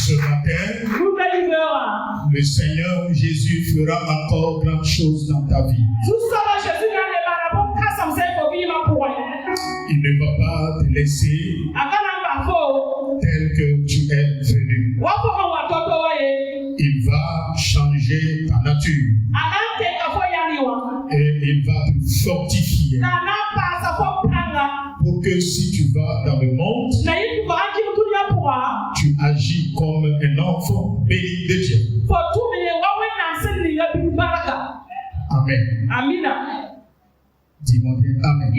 Ce matin, le Seigneur Jésus fera encore grandes choses dans ta vie. Il ne va pas te laisser tel que tu es venu. Il va changer ta nature. Et il va te fortifier. Pour que si tu vas dans le monde, tu agis comme un enfant béni de Dieu. Amen. Dis-moi bien Amen.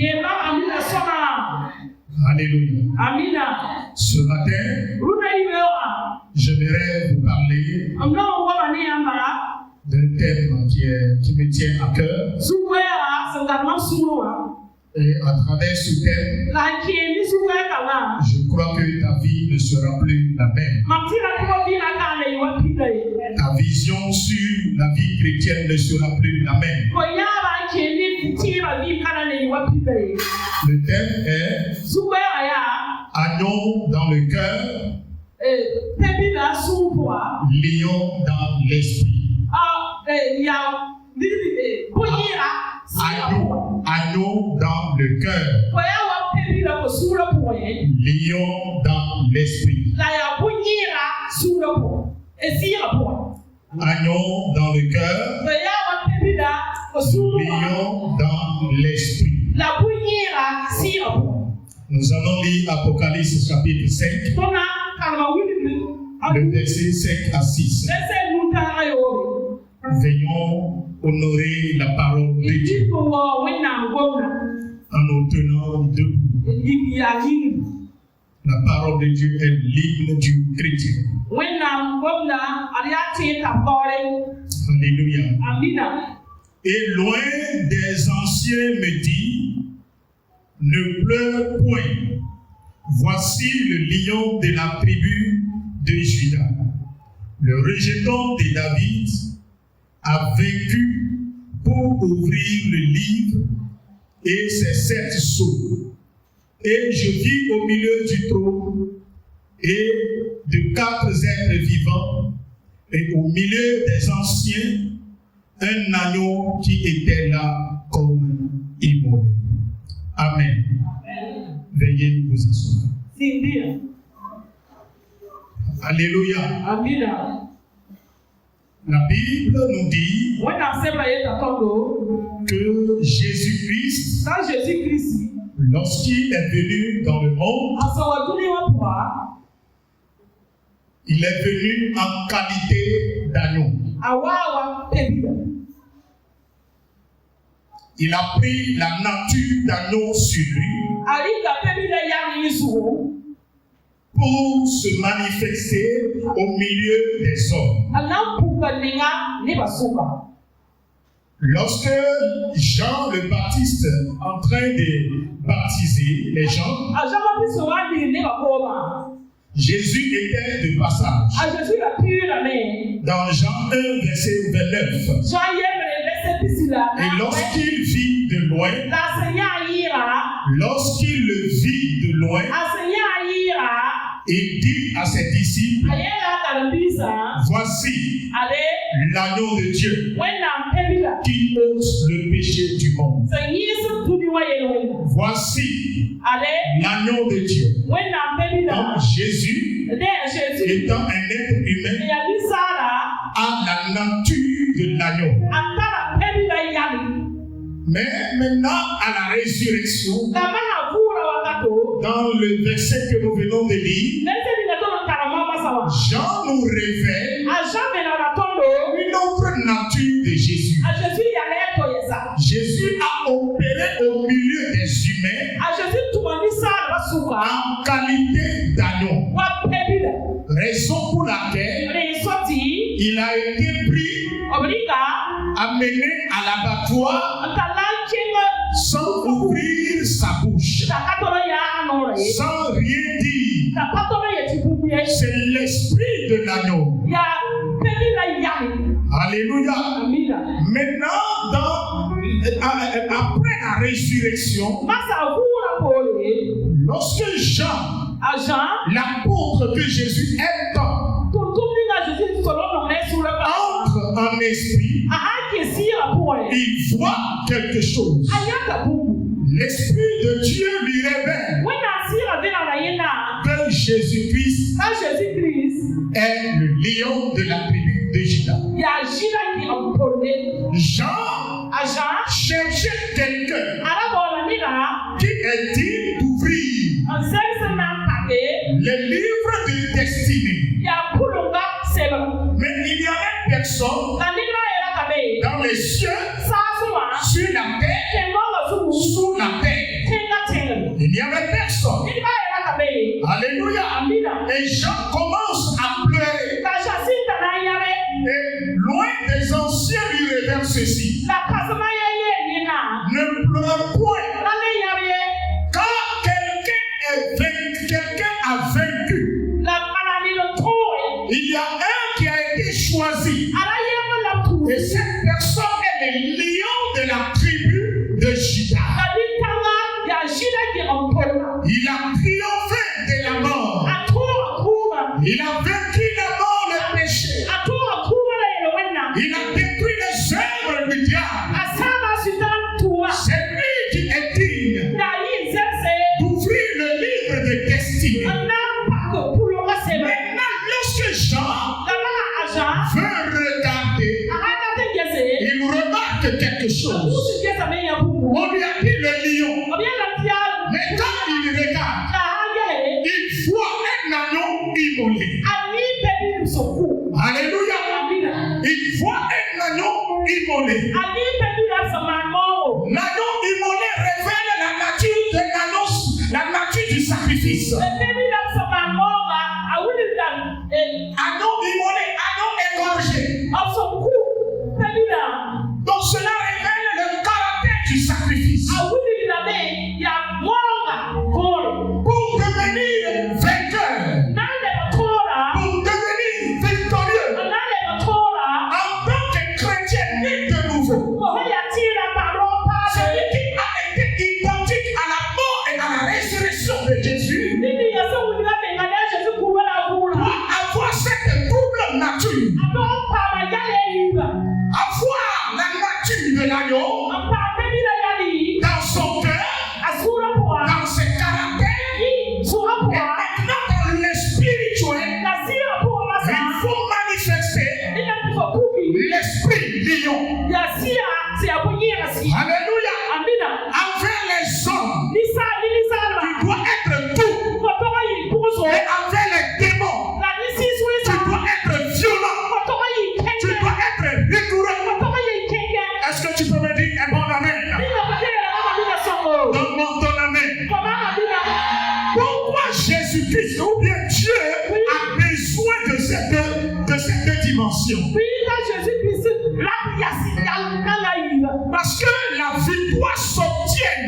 Alléluia. Ce matin, j'aimerais vous parler d'un thème qui me tient à cœur. Et à travers ce thème, je crois que ta vie ne sera plus la même. Ta vision sur la vie chrétienne ne sera plus la même. Le thème est agneau dans le cœur, lion dans l'esprit. Agneau dans le cœur, lion dans l'esprit. Agneau dans le cœur, lion dans l'esprit. Nous allons lire Apocalypse chapitre 5, le verset 5 à 6. Veillons honorer la parole de Dieu en nous tenant debout. La parole de Dieu est l'hymne du chrétien. Alléluia. Et loin des anciens me dit, ne pleure point. Voici le lion de la tribu de Juda. Le rejeton de David a vaincu pour ouvrir le livre et ses 7 sceaux. Et je vis au milieu du trône et de 4 êtres vivants et au milieu des anciens un agneau qui était là comme immolé. Amen. Veuillez vous asseoir. Alléluia. La Bible nous dit que Jésus-Christ, lorsqu'il est venu dans le monde, il est venu en qualité d'agneau. Il a pris la nature d'agneau sur lui pour se manifester au milieu des hommes. Lorsque Jean le Baptiste en train de baptiser les gens, Jésus était de passage. Dans Jean 1, verset 29. Et lorsqu'il vit de loin, il dit à ses disciples, voici l'agneau de Dieu qui ôte le péché du monde. Voici l'agneau de Dieu. Donc Jésus, étant un être humain, a la nature de l'agneau. Mais maintenant, à la résurrection, dans le verset que nous venons de lire, Jean nous révèle une autre nature de Jésus. Jésus a opéré au milieu des humains en qualité d'agneau. Raison pour laquelle il a été pris, amené à l'abattoir sans ouvrir sa bouche, sans rien dire. C'est l'esprit de l'agneau. Alléluia. Maintenant, après la résurrection, lorsque Jean, l'apôtre que Jésus est, un esprit, il voit quelque chose. L'Esprit de Dieu lui révèle que Jésus-Christ est le lion de la tribu de Juda. Jean cherchait quelqu'un qui est digne d'ouvrir le livre de destinée. Mais il n'y avait personne dans les cieux, sur la terre, sous la terre. Il n'y avait personne. Alléluia. Et Jean commence à pleurer. Et loin des anciens lui révèlent ceci. Ne pleure point. Quand quelqu'un a vaincu, il y a un qui a été choisi. Et cette personne est le lion de la tribu de Juda. Il a triomphé de la mort. Il a vaincu la mort, le péché. Il a détruit les œuvres du diable. C'est lui qui est digne d'ouvrir le livre de destinée. Maintenant, lorsque Jean veut regarder, il remarque quelque chose. On lui a dit le lion. Mais quand il regarde, il voit un agneau immolé. Alléluia. Il voit un agneau immolé. L'agneau immolé révèle la nature du sacrifice. Agneau immolé, agneau égorgé. Donc cela révèle le caractère du sacrifice. Pour devenir vainqueur, pour devenir victorieux, en tant que chrétien né de nouveau, celui qui a été identique à la mort et à la résurrection de Jésus, doit avoir cette double nature. Avoir la nature de l'agneau dans son cœur, dans ses caractères, et maintenant dans le spirituel, il faut manifester l'esprit lion. Alléluia. Envers les hommes, tu dois être doux. Et envers les démons, tu dois être violent. Tu dois être rigoureux. Est-ce que tu peux me dire un bon amen? Donne-moi ton amen. Pourquoi Jésus-Christ ou bien Dieu a besoin de cette dimension? Parce que la victoire s'obtient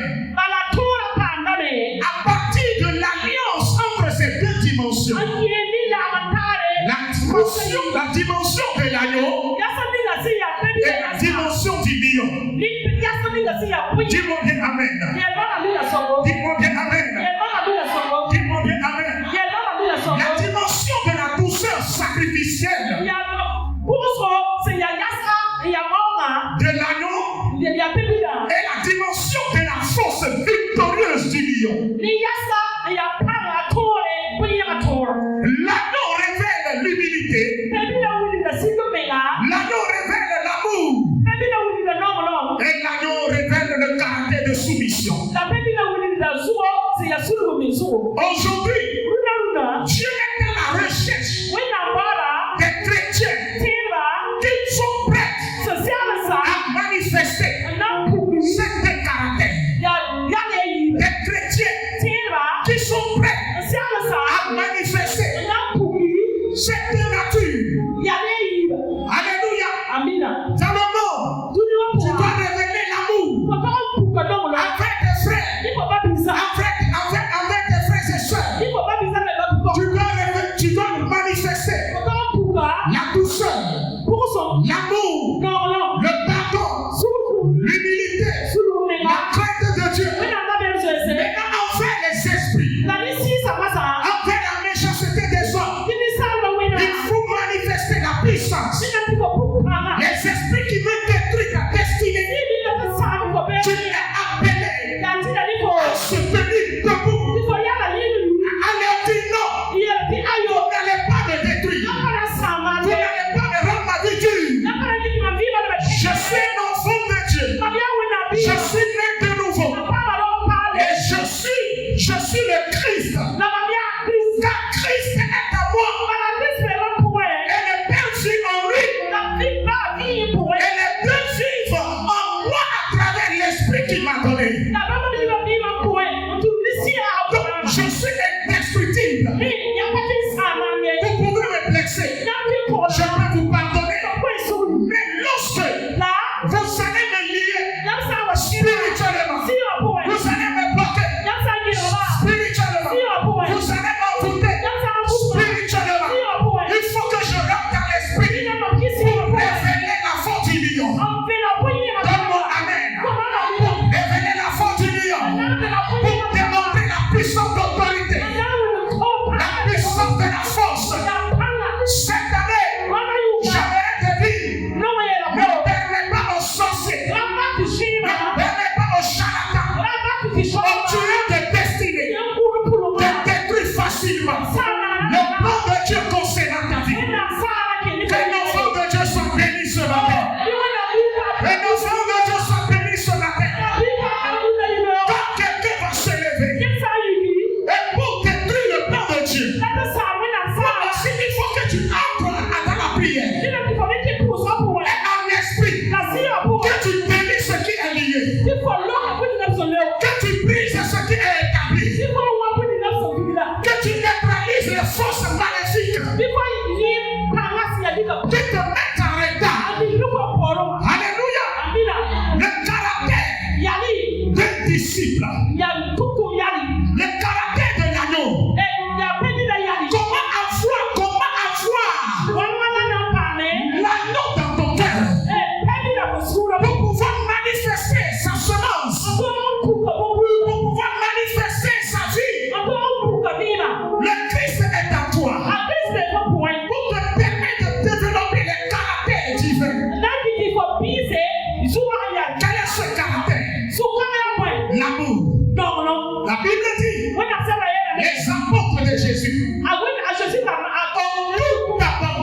à partir de l'alliance entre ces deux dimensions. La dimension de l'agneau et la dimension du lion. Dis-moi bien amen. Dis-moi bien amen. Dis-moi bien amen. La dimension de la douceur sacrificielle de l'agneau et la dimension de la force victorieuse du lion. L'agneau révèle l'humilité. L'agneau révèle l'amour. Et l'agneau révèle le caractère de soumission. Aujourd'hui, Dieu est à la recherche des chrétiens qui sont prêts à manifester cette caractère. Des chrétiens qui sont prêts à manifester cette nature. Alléluia. Dans le monde, tu dois révéler l'amour avec tes frères, avec tes frères et sœurs. Tu dois manifester la douceur, l'amour, le pardon, l'humilité, la crainte de Dieu. Maintenant, envers les esprits, envers la méchanceté des hommes, il faut manifester la puissance,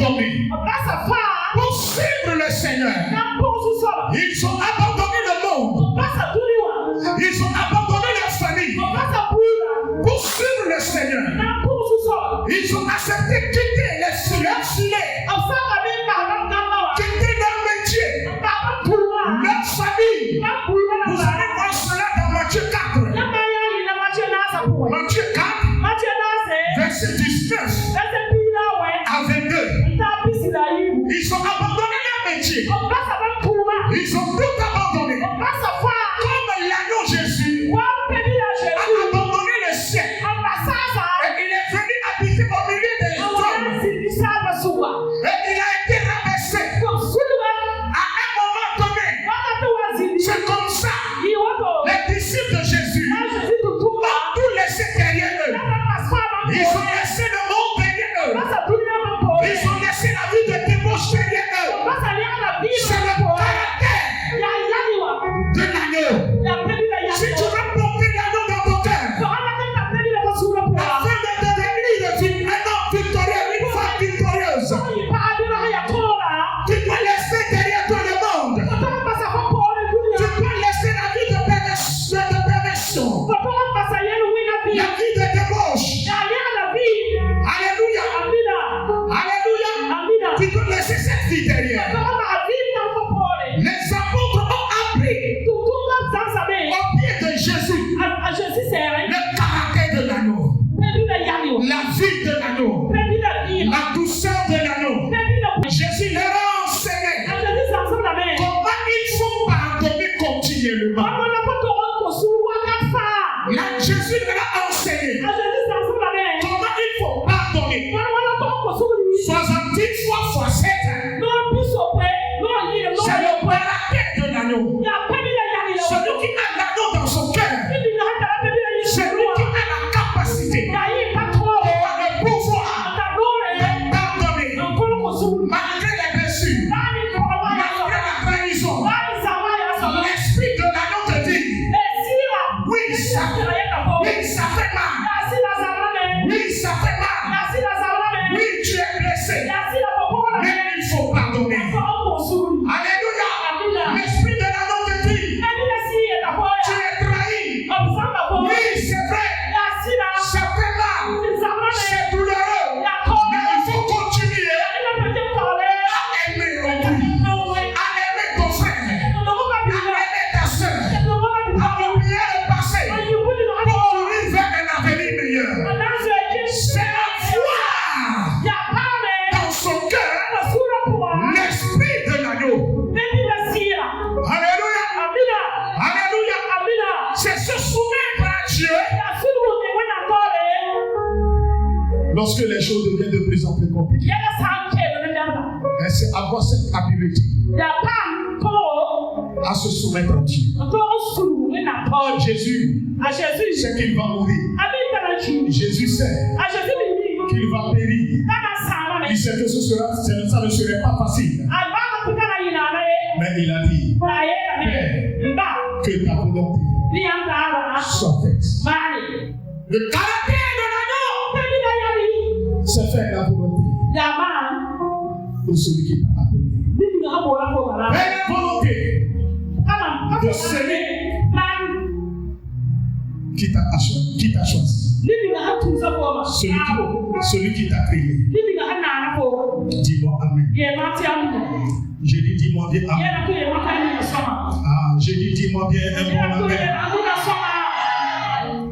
abandonné pour suivre le Seigneur. Ils ont abandonné le monde. Ils ont abandonné leur famille pour suivre le Seigneur. Ils ont accepté de quitter leur filet, quitter leur métier, leur famille. Vous allez voir cela dans Matthieu 4. Matthieu 4, verset 19 à 22. Ils ont abandonné leur métier. Ils ont tout abandonné. Comme l'agneau Jésus a abandonné le ciel. Et il est venu habiter au milieu des hommes. Et il a été rabaissé. À un moment donné, c'est comme ça. Les disciples de Jésus ont tout laissé derrière eux. Ils ont laissé le monde derrière eux. Ils ont laissé la vie de débauche derrière eux. C'est le caractère de l'agneau. Si tu veux porter l'agneau dans ton cœur, afin de devenir un homme victorieux, une femme victorieuse, tu dois laisser derrière toi le monde. Tu dois laisser la vie de perversion, la vie de débauche. Alléluia. Alléluia. Tu dois laisser cette vie derrière. Les apôtres ont appris au pied de Jésus le caractère de l'agneau, la vie de l'agneau, la douceur de l'agneau. Jésus leur a enseigné comment il faut pardonner continuellement. Là, Jésus leur a enseigné comment il faut pardonner 70 fois 7. C'est le caractère de l'agneau. Celui qui a l'agneau dans son cœur, celui qui a la capacité, le pouvoir de pardonner malgré les blessures, malgré la trahison. L'esprit de l'agneau te dit, oui, ça fait mal. Oui, ça fait mal. Oui, tu es blessé. Mais il faut pardonner. Alléluia. L'esprit de l'agneau te dit, tu es trahi. Oui, c'est vrai. Ça fait mal. C'est douloureux. Mais il faut continuer à aimer l'autrui, à aimer ton frère, à aimer ta soeur, à oublier le passé pour courir vers un avenir meilleur. C'est la foi dans son cœur, l'esprit de l'agneau. Alléluia. Alléluia. C'est se soumettre à Dieu lorsque les choses deviennent de plus en plus compliquées. Et c'est avoir cette habileté à se soumettre à Dieu. Jésus sait qu'il va mourir. Jésus sait qu'il va périr. Il sait que ça ne serait pas facile. Mais il a dit, Père, que ta volonté soit faite. Le caractère de l'agneau, c'est faire la volonté de celui qui t'a appelé. Faire la volonté de celui qui t'a choisi. Celui qui t'a créé. Dis-moi Amen. J'ai dit dis-moi bien Amen. J'ai dit dis-moi bien un bon Amen.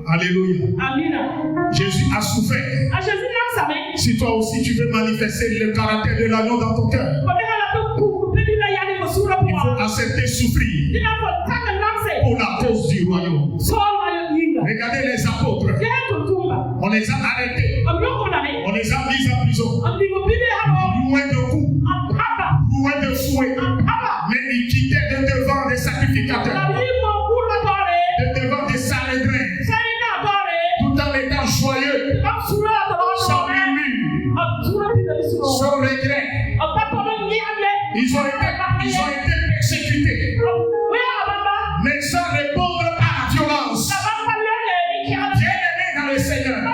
Alléluia. Jésus a souffert. Si toi aussi tu veux manifester le caractère de l'agneau dans ton cœur, il faut accepter souffrir pour la cause du royaume. Regardez les apôtres. On les a arrêtés. On les a mis en prison. Loin de coups, loin de fouet. Mais ils quittaient de devant des sacrificateurs, de devant des salédrins, tout en étant joyeux, sans murmure, sans regret. Ils ont été persécutés, mais sans répondre à la violence. Bien-aimés dans le Seigneur, ne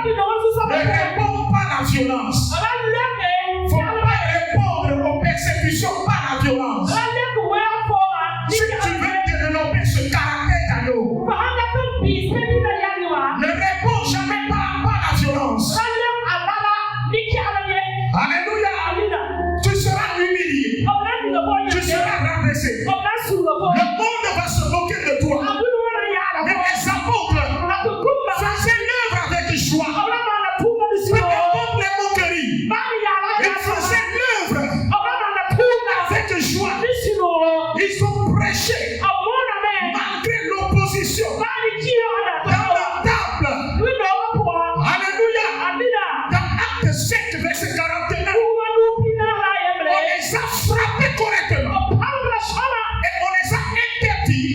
répondons pas à la violence. Il ne faut pas répondre l'exécution par la violence. Si tu veux développer ce caractère d'agneau, ne réponds jamais par la violence. Alléluia. Tu seras humilié. Tu seras rabaissé. Le monde va se moquer de toi. Mais les apôtres faisaient l'œuvre avec joie. Peu importe les moqueries, ils faisaient l'œuvre avec joie. Ils ont prêché malgré l'opposition dans la table. Alléluia. Dans Acte 7, verset 41, on les a frappés correctement. Et on les a interdits.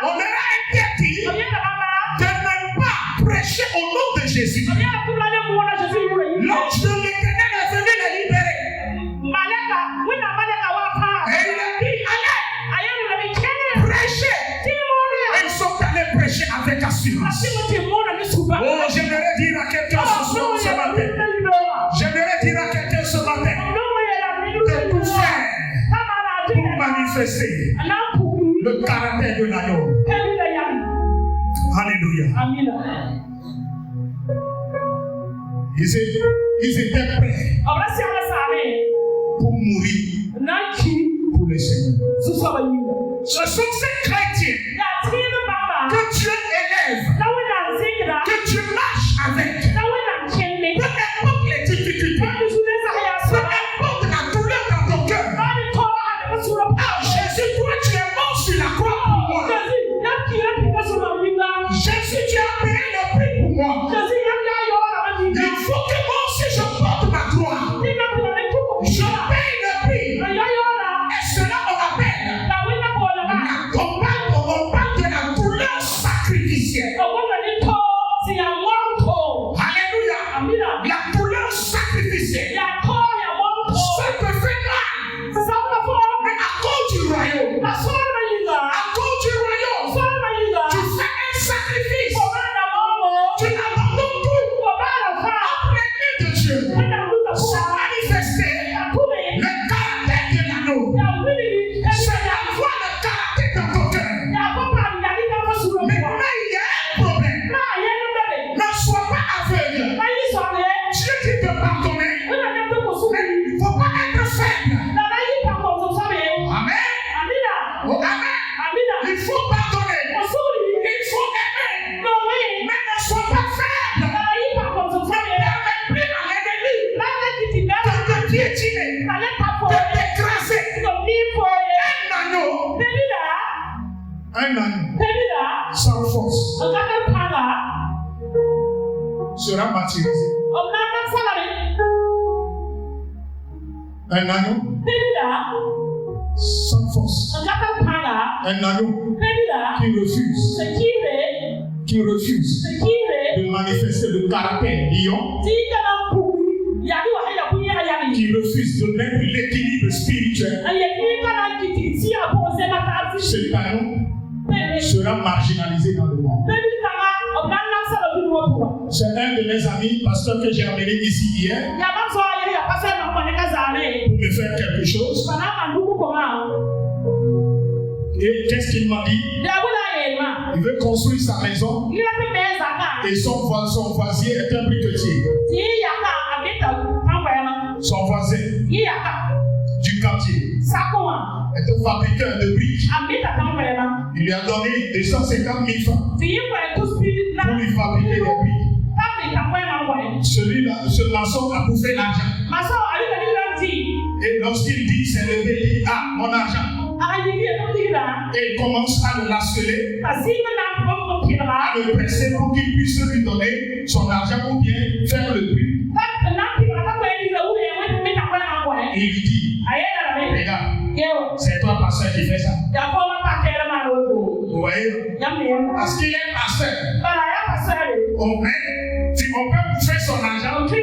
On leur a interdit de ne pas prêcher au nom de Jésus. L'ange de l'Éternel est venu les libérer. Et il a dit, allez, prêchez. Et ils sont allés prêcher avec assurance. Oh, j'aimerais dire à quelqu'un ce matin. J'aimerais dire à quelqu'un ce matin de tout faire pour manifester le caractère de l'agneau. Alléluia. Ils étaient prêts pour mourir pour le Seigneur. Ce sont ces chrétiens que Dieu élève, que Dieu marche avec. Peu importe les difficultés, peu importe la douleur dans ton cœur. Ah, Jésus, toi tu es mort sur la croix pour moi. Jésus, tu as payé le prix pour moi. Il faut que moi aussi je porte ma gloire. Je paye le prix. Et cela on appelle on parle de la douleur sacrificielle. Alléluia. La douleur sacrificielle. Ça te fait mal. Mais à cause du royaume. À cause du royaume. Tu fais un sacrifice. Tu abandonnes tout. Après de Dieu. C'est manifesté le caractère de l'anneau. C'est la voix de caractère dans ton cœur. Maintenant, il y a un problème. Ne sois pas aveugle. Dieu qui te pardonne. Mais il ne faut pas être faible. Amen. Oh, amen. Il faut pardonner. Il faut aimer. Mais ne sois pas faible. Ne permets plus à l'ennemi de te piétiner, de t'écraser. Un agneau sans force sera martyrisé. Un agneau sans force. Un agneau qui refuse de manifester le caractère lion, qui refuse de mettre l'équilibre spirituel. Cet agneau sera marginalisé dans le monde. C'est un de mes amis, pasteur, que j'ai amené ici hier pour me faire quelque chose. Et qu'est-ce qu'il m'a dit? Il veut construire sa maison et son voisin est un briquetier. Son voisin du quartier est un fabricant de briques. Il lui a donné 250 000 francs pour lui fabriquer des briques. Celui-là, ce maçon a bouffé l'argent. Et lorsqu'il dit, c'est levé, il dit, ah, mon argent. Et il commence à le laceler, à le presser pour qu'il puisse lui donner son argent ou bien faire le prix. Et il lui dit, regarde, c'est toi pasteur qui fait ça. Vous voyez? Parce qu'il est pasteur. On peut bouffer son argent, mais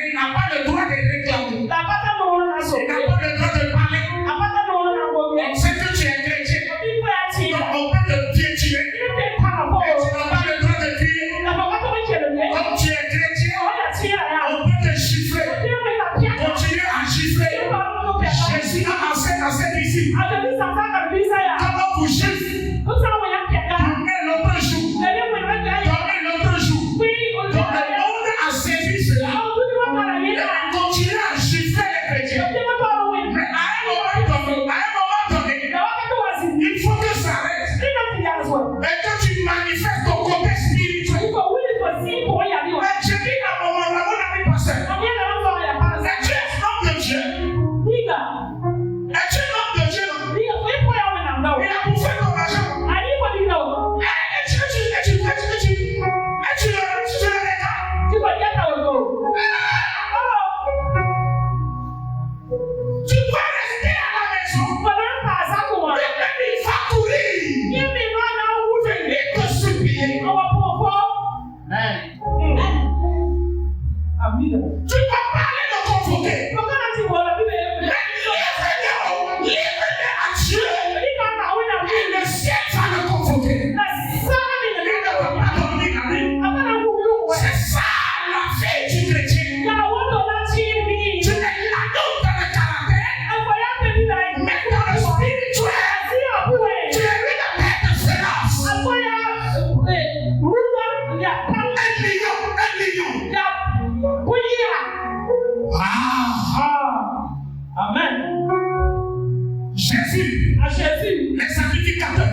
il n'a pas le droit de réclamer. Il n'a pas le droit de parler. C'est que tu es chrétien. Donc on peut te piétiner. Et tu n'as pas le droit de crier. Comme tu es chrétien, on peut te chiffrer. Continue à chiffrer. Jésus a enseigné à ses disciples. Comment vous juifs donnez l'autre jour. Donnez l'autre jour. Donc le monde a saisi cela. Et a continué à gifler les chrétiens. Mais à un moment donné, il faut que ça arrête. Et que tu manifestes ton côté spirituel. Et je dis à mon ami pasteur, es-tu un homme de Dieu? Es-tu un homme de Dieu? Il a bouffé ton argent. Es-tu le regardes? Tu dois rester à la maison. Il va courir. Venez te supplier. Tu vas parler de convoquer. Livre-les à Dieu. Et le ciel va le convoquer. Il ne va pas dormir la nuit. C'est ça la vie du chrétien. Tu es l'anneau dans le caractère, mais dans le spirituel, tu es une bête féroce. Un lion. Amen. Jésus, les sacrificateurs,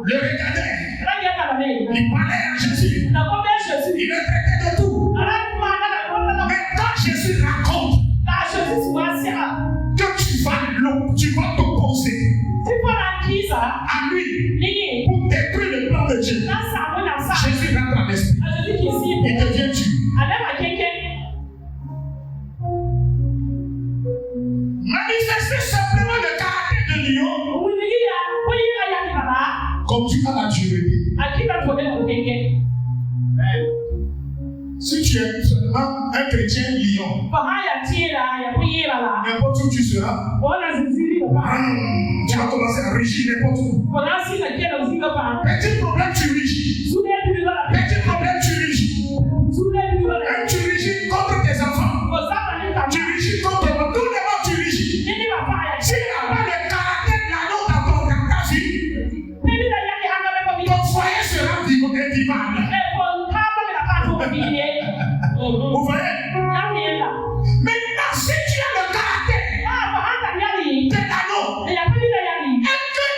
le regardaient. Il parlait à Jésus. Il le traitait de tout. Mais quand Jésus raconte que tu vas t'opposer à lui pour détruire le plan de Dieu, Jésus rentre en esprit. Il devient Dieu. Manifester simplement le caractère de lion, comme tu as la dureté. Si tu es seulement un chrétien lion, n'importe où tu seras, tu vas commencer à régir n'importe où. Petit problème, tu régis. Petit problème, tu régis. Tu régis contre tes enfants. Tu régis contre tout le monde, tu régis. S'il n'y a pas le caractère de l'anneau dans ta vie, ton foyer sera vivable. Vous voyez? Maintenant, si tu as le caractère de l'anneau, et que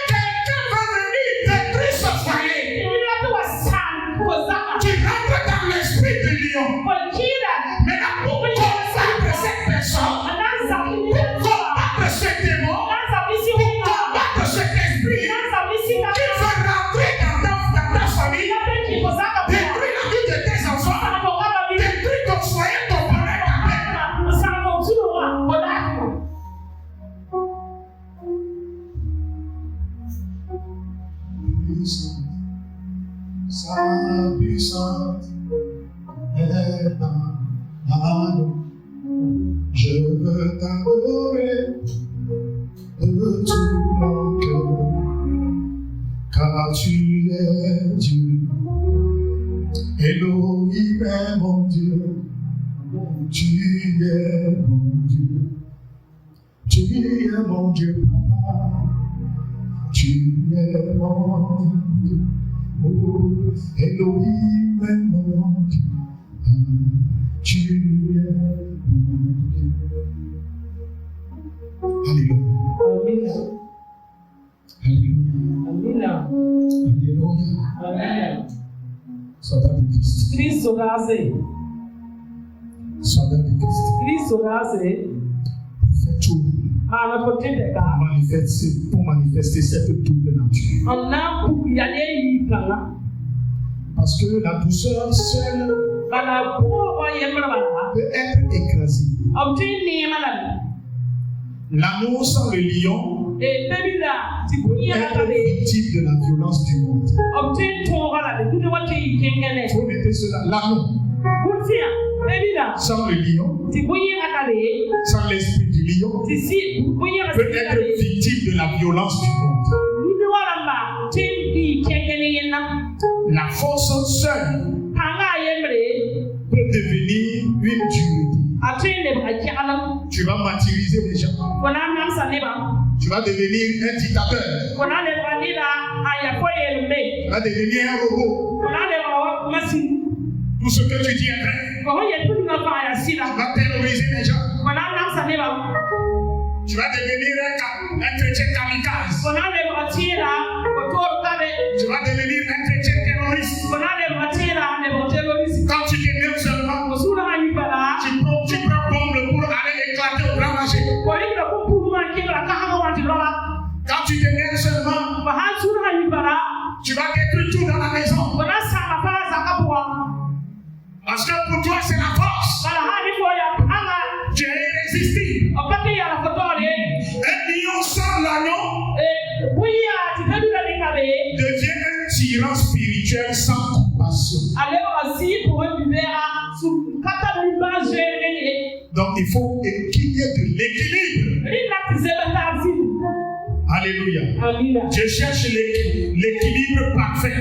quelqu'un va venir détruire ce foyer, tu rentres dans l'esprit de lion. Maintenant, pour combattre cette personne, pour combattre ce démon, pour combattre cet esprit qui veut rentrer dans ta famille, détruire la vie de tes enfants, détruire ton foyer, ton bonheur, ta paix. Sa puissance est dans nous. Je veux t'adorer de tout mon cœur, car tu es Dieu. Elohim est mon Dieu, tu es mon Dieu. Tu es mon Dieu, Papa. Tu es mon Dieu. Oh, Elohim est mon Dieu. Tu es mon Dieu. Alléluia. Alléluia. Alléluia. Soldat de Christ. Soldat de Christ. Fais tout pour manifester cette double nature. Parce que la douceur seule peut être écrasée. L'anneau sans le lion peut être victime de la violence du monde. Vous mettez cela, l'anneau sans le lion, sans l'esprit du lion, peut être victime de la violence du monde. La force seule peut devenir une dureté. Tu Tu vas martyriser les gens. Tu vas devenir un dictateur. Tu vas devenir un robot. Tout ce que tu dis est vrai. Tu vas terroriser les gens. Tu vas devenir un chrétien kamikaze. Tu vas devenir un chrétien terroriste. Quand tu t'énerves seulement, tu prends bombe pour aller éclater au grand marché. Quand tu t'énerves seulement, tu vas détruire tout dans la maison. Parce que pour toi c'est la force. Tu es irrésistible. Un lion sans l'agneau devient un tyran spirituel sans compassion. Donc il faut qu'il y ait de l'équilibre. Alléluia. Je cherche l'équilibre parfait.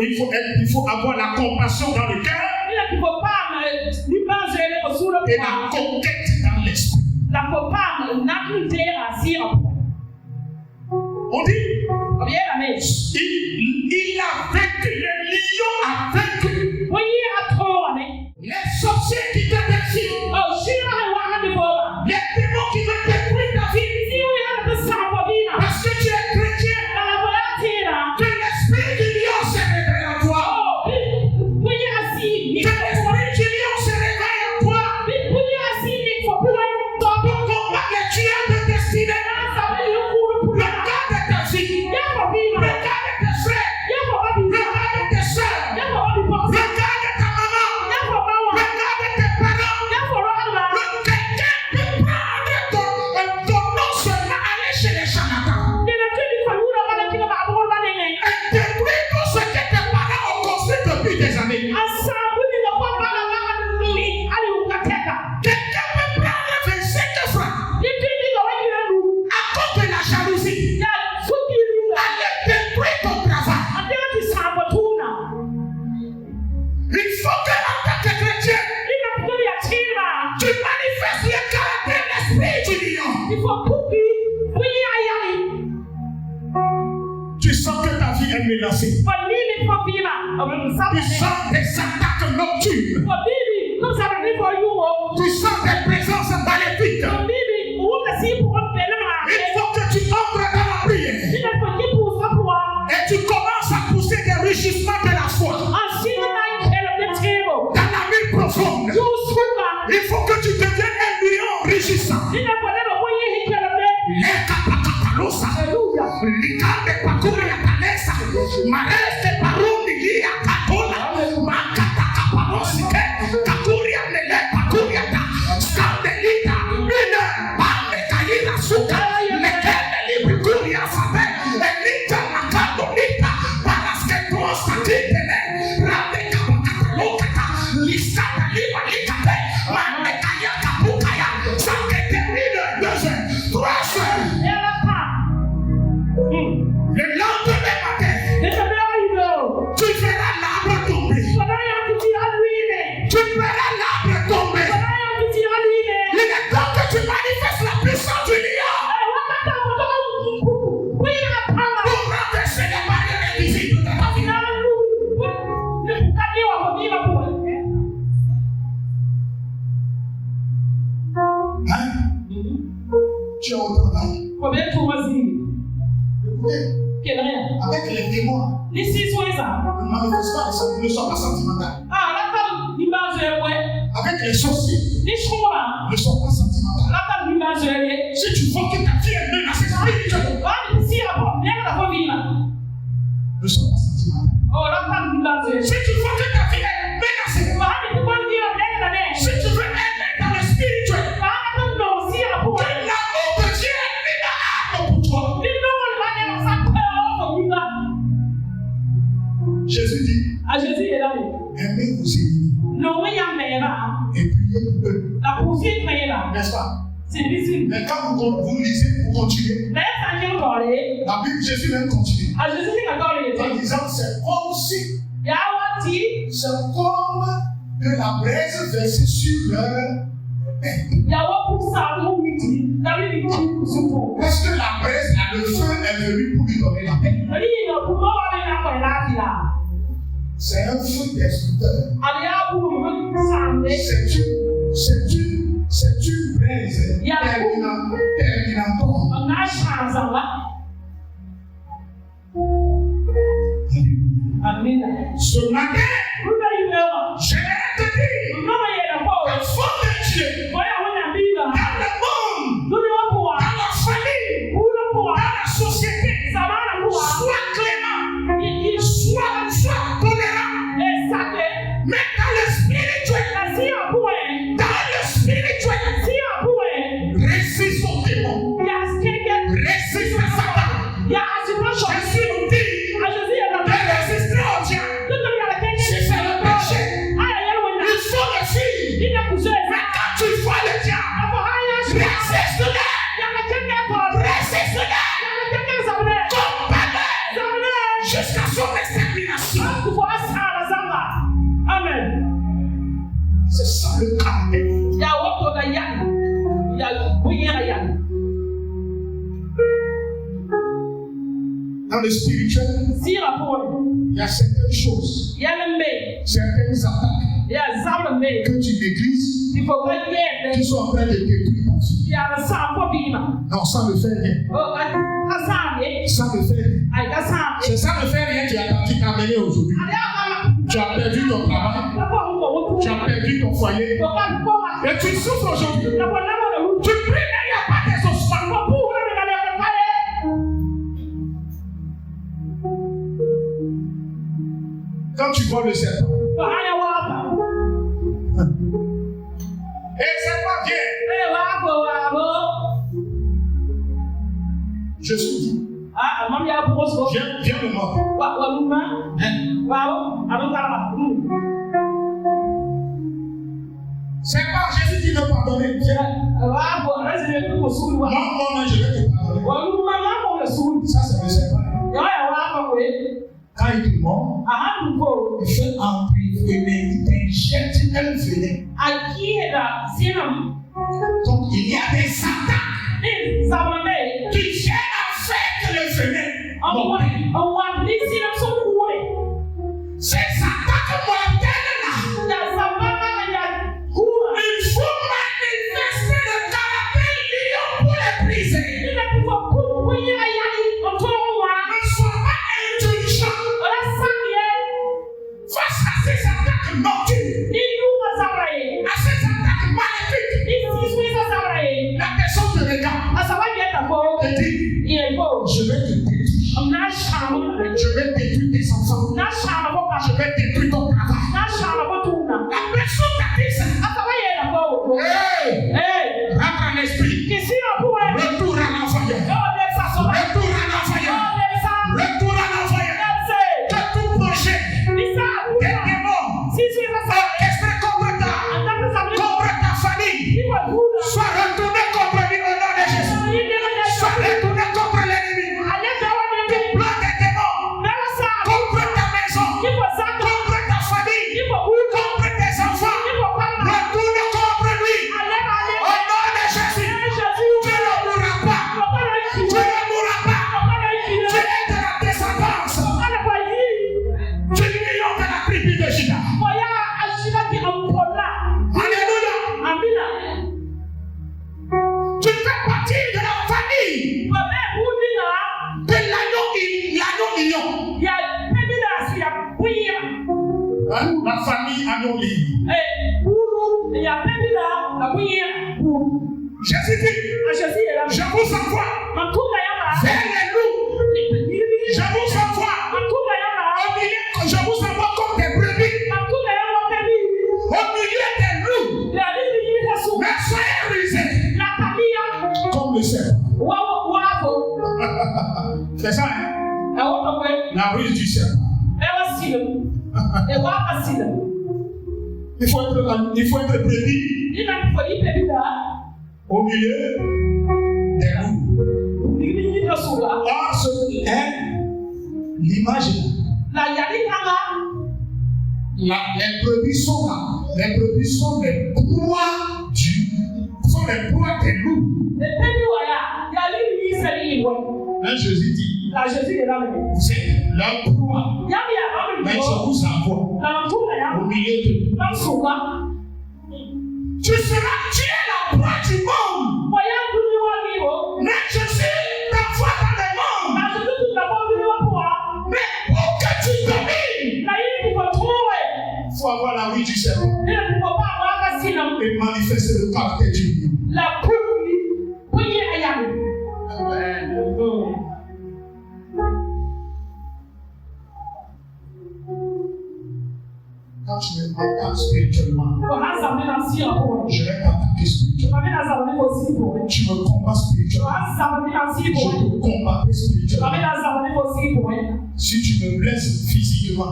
Il faut avoir la compassion dans le cœur et la conquête dans l'esprit. On dit, il a vaincu, le lion a vaincu les sorciers qui te défient, les démons qui veulent détruire ta vie. Parce que tu es chrétien, que l'esprit du lion se réveille en toi. Que l'esprit du lion se réveille en toi. Pour combattre les tueurs de destinée. Regarde ta fille. Regarde tes frères. Regarde tes soeurs. Regarde ta maman. Regarde tes parents. Quelqu'un peut prendre ton nom seulement, aller chez les charlatans. Et détruire tout ce que tes parents ont construit depuis des années. Quelqu'un peut prendre 25 francs à cause de la jalousie. Aller détruire ton travail. Il faut que en tant que chrétien, tu manifestes le caractère, l'esprit du lion. Tu sens que ta vie est menacée. Tu sens des attaques nocturnes. Tu sens des présences maléfiques. Il faut que tu entres dans la prière et tu commences à pousser des rugissements de la foi dans la nuit profonde. Il faut que tu deviennes un lion rugissant. Les capacapalosa, l'icande pacuria talesa, mareste paruni lia catola, macatacapalosite, cacuria nele pacuria ta, scandelita, une, pame caída suca, metele libricuria fabe, elita macadolita, para que costa titele, rande capacapalocata, lisata liba licate, mane caya capucaya, saque termine 2 heures, 3 heures. Le lendemain matin, tu verras l'arbre tomber. Tu verras l'arbre tomber. Il est temps que tu manifestes la puissance du lion pour renverser les barrières invisibles de ta vie. Hein? Tu es au travail. Écoutez, avec les démons, ne manifeste pas, ne sois pas sentimental. Avec les sorciers, ne sois pas sentimental. Si tu vois que ta vie est menacée spirituellement, ne sois pas sentimental. Si tu vois que ta vie est menacée, si tu veux être dans le spirituel, que l'amour de Dieu est mis dans l'arbre pour toi. Jésus dit, aimez vos ennemis et priez pour eux. N'est-ce pas? Mais quand vous lisez, vous continuez. La Bible, Jésus même continue. En disant, c'est comme si, c'est comme que la braise versée sur leur tête. Est-ce que la braise, là, le feu est venu pour lui donner la paix? C'est un feu destructeur. C'est une braise terminatoire. Ce matin, j'aimerais te dire, enfant de Dieu, dans le monde, dans la famille, dans la société, sois clément, sois tolérant, mais dans le spirituel, résiste au démon, résiste à Satan. Jésus nous dit de résister au diable. C'est ça le péché. Il faut le fuir. Mais quand tu vois le diable, résiste-le. Résiste-le. Combat-le jusqu'à son extermination. Amen. C'est ça le caractère. Dans le spirituel, il y a certaines choses, certaines attaques que tu négliges, qui sont en train de détruire ta vie. Non, ça ne fait rien. Ça ne fait rien. C'est ça ne fait rien qui t'a amené aujourd'hui. Tu as perdu ton travail, tu as perdu ton foyer, et tu souffres aujourd'hui. Tu pries, mais il n'y a pas des ossements. Quand tu vois le serpent, et le serpent vient, je suis dit, viens me mordre. Serpent, Jésus dit de pardonner. Viens. Non, je vais te pardonner. Ça, c'est le serpent. Quand il te mord, il fait emprisonner, il t'injecte un venin. Donc il y a des attaques qui viennent en fait le venin. Ces attaques mortelles-là, il faut manifester le caractère lion pour les briser. Ne sois pas indulgent face à ces attaques mortelles, à ces attaques maléfiques. La personne te regarde et dit, je vais te détruire. Je vais détruire tes enfants. Je vais détruire ton travail. La personne t'a dit ça. Hey, rentre en esprit. Retour à l'envoyeur. Retour à l'envoyeur. Retour à l'envoyeur. Que tout projet des démons orchestré contre ta famille soit retourné contre lui au nom de Jésus. Soit retourné contre l'ennemi. Tout plan des démons contre ta maison, contre ta famille, contre tes enfants, retourne contre lui au nom de Jésus. Tu ne mourras pas. Tu ne mourras pas. Tu es de la descendance du lion de la tribu de Juda. Alléluia. Tu fais partie de la famille de l'agneau lion. La famille agneau lion. Jésus dit, je vous envoie vers les loups. Je vous envoie au milieu, je vous envoie comme des brebis au milieu des loups. Mais soyez rusés comme le serpent. C'est ça, hein? La ruse du serpent. Il faut être brebis au milieu des loups. Or, ce est l'image. Les brebis sont là. Les brebis sont les proies des loups. Là, Jésus dit, vous êtes leur proie. Mais je vous envoie au milieu d'eux. Tu es la proie du monde. Mais je suis la voix dans le monde. Mais pour que tu domines, il faut avoir la vie du Seigneur et manifester le caractère du Dieu. Quand tu me m'attaques spirituellement, je vais t'attaquer spirituellement. Tu me combats spirituellement, je te combattrai spirituellement. Si tu me blesses physiquement,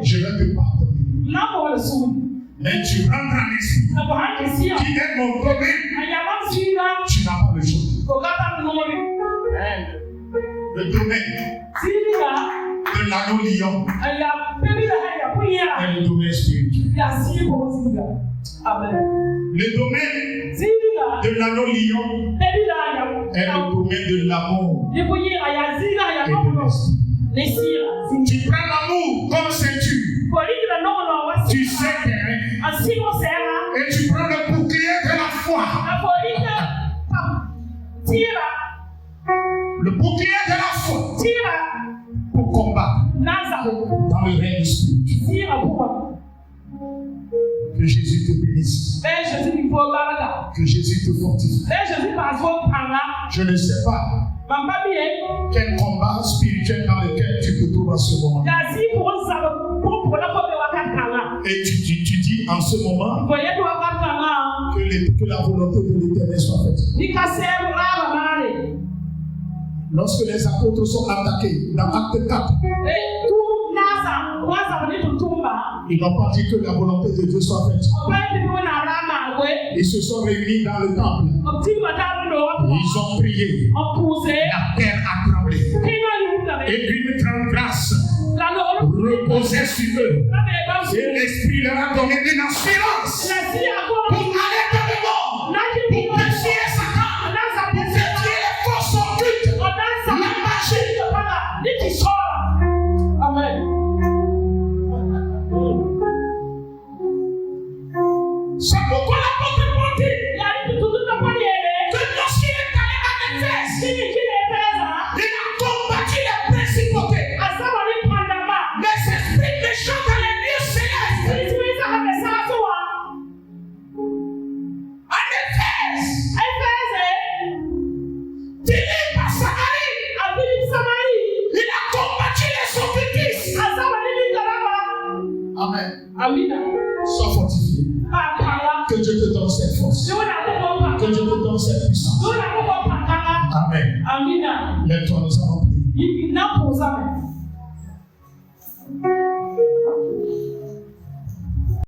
je vais te pardonner. Mais tu rentres en esprit, qui est mon domaine, tu n'as pas le choix. Le domaine de l'anneau lion est le domaine spirituel. Amen. Le domaine de l'anneau lion est le domaine de l'amour et de l'esprit. Tu prends l'amour comme ceinture. Tu sais terrain. Et tu prends le bouclier de la foi. Le bouclier de la foi pour combattre dans le règne spirituel. Que Jésus te bénisse. Que Jésus te fortifie. Je ne sais pas quel combat spirituel dans lequel tu te trouves en ce moment. Et tu dis en ce moment que la volonté de l'Éternel soit faite. Lorsque les apôtres sont attaqués dans Acte 4, ils n'ont pas dit que la volonté de Dieu soit faite. Ils se sont réunis dans le temple. Ils ont prié. La terre a tremblé. Et une grande grâce reposait sur eux. Et l'Esprit leur a donné une assurance pour aller dans le monde, pour purifier Satan, pour faire tuer les forces occultes, la magie. Amen. C'est pourquoi l'apôtre Paul dit que lorsqu'il est allé à Éphèse, il a combattu les principautés, les esprits méchants dans les lieux célestes. En Éphèse, Philippe à Samarie, il a combattu les occultistes. Amen. Sois fortifié. Que Dieu te donne cette force. Que Dieu te donne cette puissance. Amen. Lève-toi, nous allons prier.